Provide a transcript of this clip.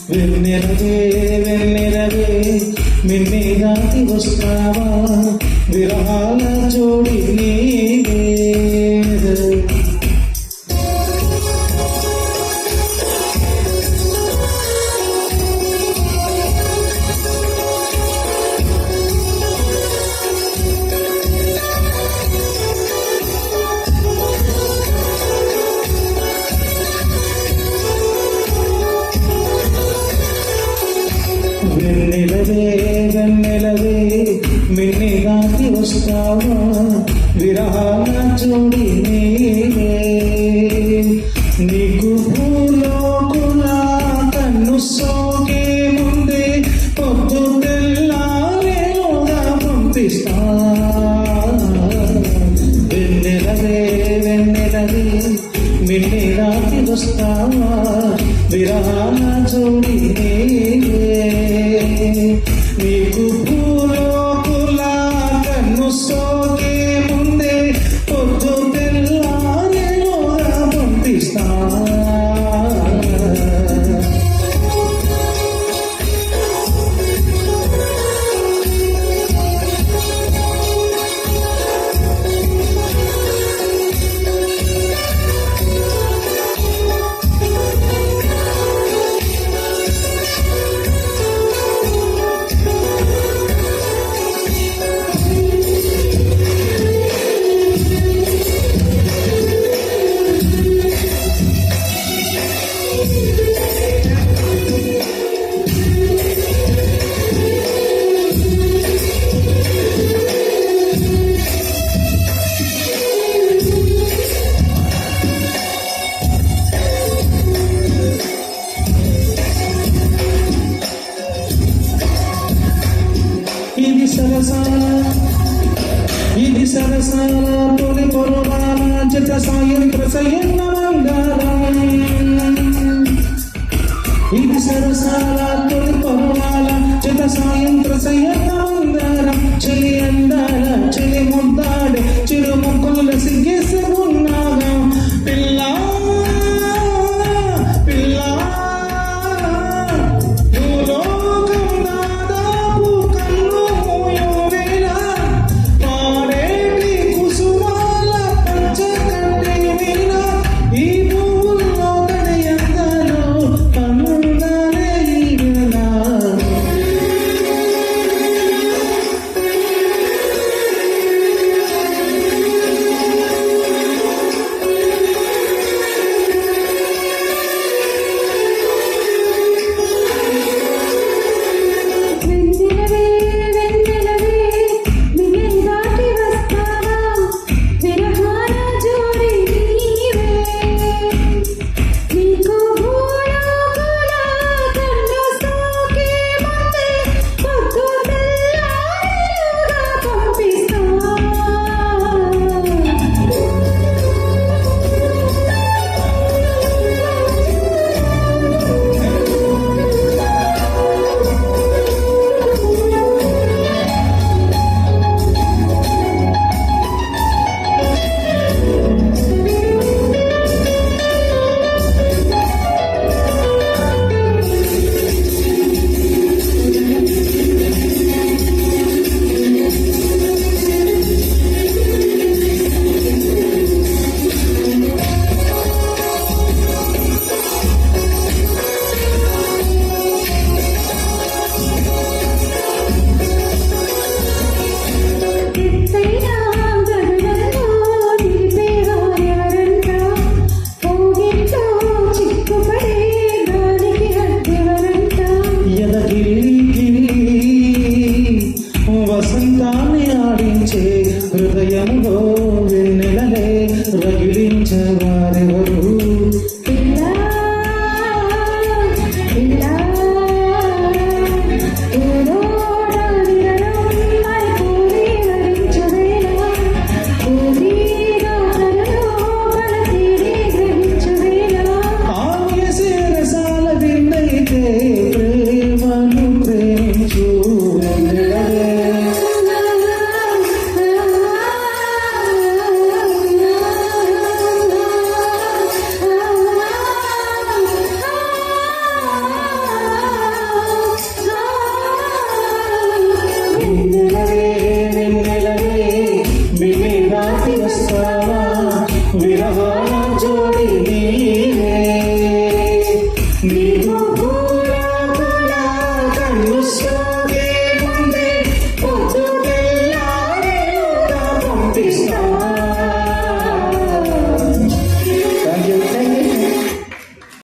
వెన్నెలవే వెన్నెలవే మిన్నే దాటి వస్తావా విరహాల జోడి నీవే వెన్నెలవే వెన్నెలవే మిన్నే దాటి వస్తావా విరహాల జోడి నీవే నీకు భూలోకుల కన్ను సోకే ముందే పొద్దు తెల్లారేలోగా పంపిస్తా వెన్నెలవే వెన్నెలవే మిన్నే దాటి వస్తావా విరహాల జోడి నీకు భూలోకుల కన్ను సోకే ముందే పొద్దు తెల్లారేలోగా పంపిస్తా ఇది సరసాల తొలి పొరవాల జత సాయంత్ర సయన్న మంగళం ఇది సరసాల తొలి పొరవాల జత సాయంత్ర సయన్న మంగళం చెలి అందాల చెలి ముద్దాడ చిరు ముక్కుల సిగ్గేసి ఉన్నాగా పిల్ల వసంతాన్ని ఆడించే హృదయంలో వెన్నెలలే రగిలించే వారెవరు